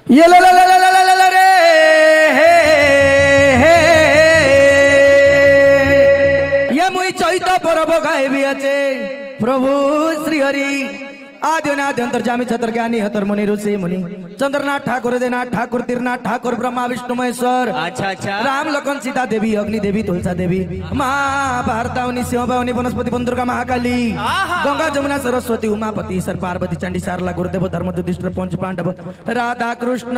ये ला ला ला ला ला ला ला रे हे ये मुई चैत परब गायबी आचे प्रभु श्री हरि आद्यनाथ अंतर्जामी छतर ज्ञानी हतर मुनि ऋषि मुनि चंद्रनाथ ठाकुर देनाथ ठाकुर तीरनाथ ठाकुर ब्रह्मा विष्णु महेश्वर। अच्छा राम लखन सीता देवी अग्नि देवी तुलसा देवी माँ भारतावनी सिंह भावनी वनस्पति दुर्गा महाकाली गंगा जमुना सरस्वती उमापति सर पार्वती चंडी सारला गुरुदेव धर्म युधिष्ठिर पंच पांडव राधा कृष्ण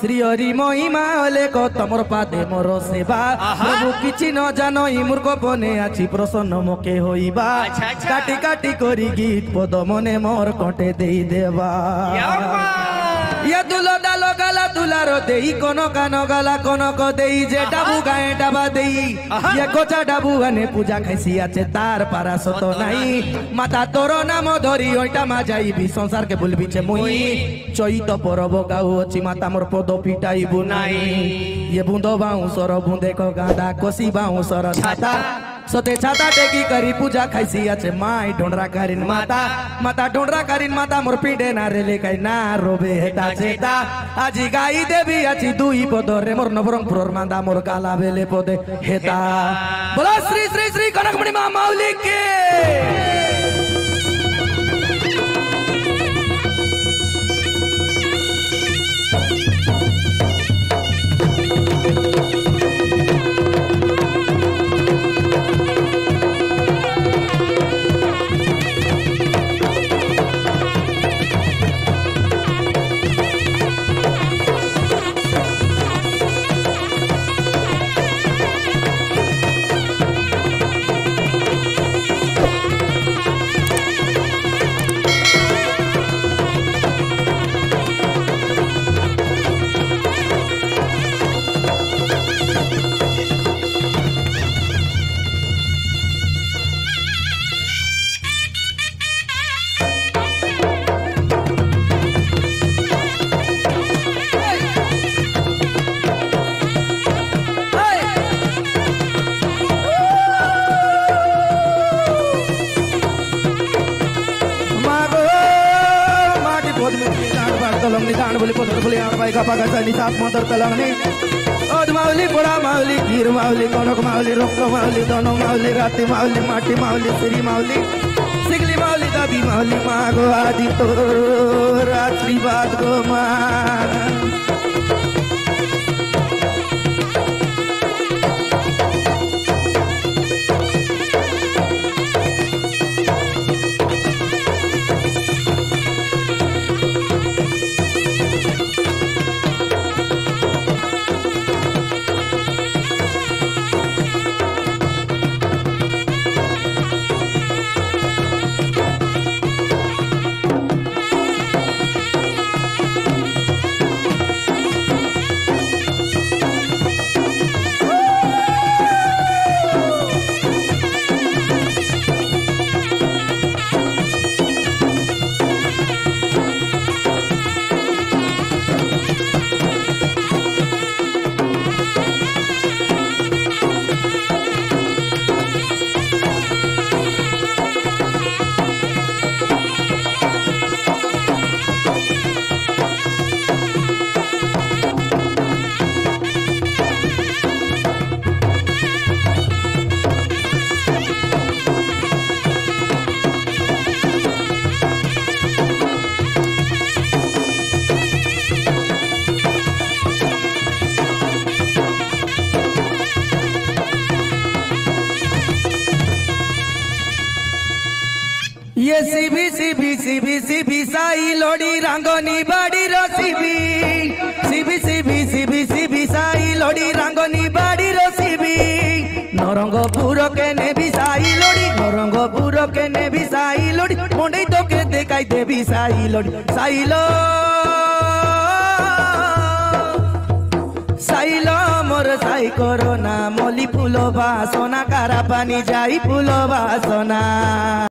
श्री हरि महिमा लेख तमर पादे मोर सेवा प्रभु किछि न जानो मूर्ख बने आछि प्रसन्न मोके होइबा काटी काटी करी गीत पद मने मोर कटे देई देवा ये दुलो डालो गाला दुलारो देई कोनो कानो गाला कोनो को देई जे डाबू गाए डाबा देई ये कोचा डाबू अने पूजा खाइसी आछे तार पारा सतो नाही माता तोरो नाम धरी ओइटा मा जाईबी संसार के भूलबी छे मुई चैत परब गाउ अछि माता मोर पद पिटाइबु नाही ये बुंदो बाउंसर बुंदे को गादा कोसी बाउंसर छाता सोते छाता टेकी करी पूजा खाइसी आछे माई ढोंडरा करिन माता माता ढोंडरा करिन माता मोर पीडे ना रे ले काई ना रोबे हेता जेता आजी गाई देवी आछि दुई पद रे मोर नवरंग पुरर मांदा मोर काला बेले पदे हेता बोला श्री श्री श्री कनकमणि मां माऊली के तलंगनी दान बोली पोतर बोली आड़ बाई गपा गसा निसाप मोतर तलंगनी ओद माउली बड़ा माउली गिर माउली कनक माउली रक्त माउली दोनो माउली राती माउली माटी माउली श्री माउली सिगली माउली दादी माउली मागो आदि तो रात्रि बाद गो मां ये सीबी सीबी सीबी सीबी साई लोडी रांगोनी बाड़ी रो सीबी सीबी सीबी सीबी सीबी साई लोडी रांगोनी बाड़ी रो सीबी नरंगपुर के ने भी साई लोडी नरंगपुर के ने भी साई लोडी मोंडे तो के देखाई देवी साई लोडी साईलो साईलो मोर साई करो ना मोली फूलो बासना कारा पानी जाई फूलो बासना।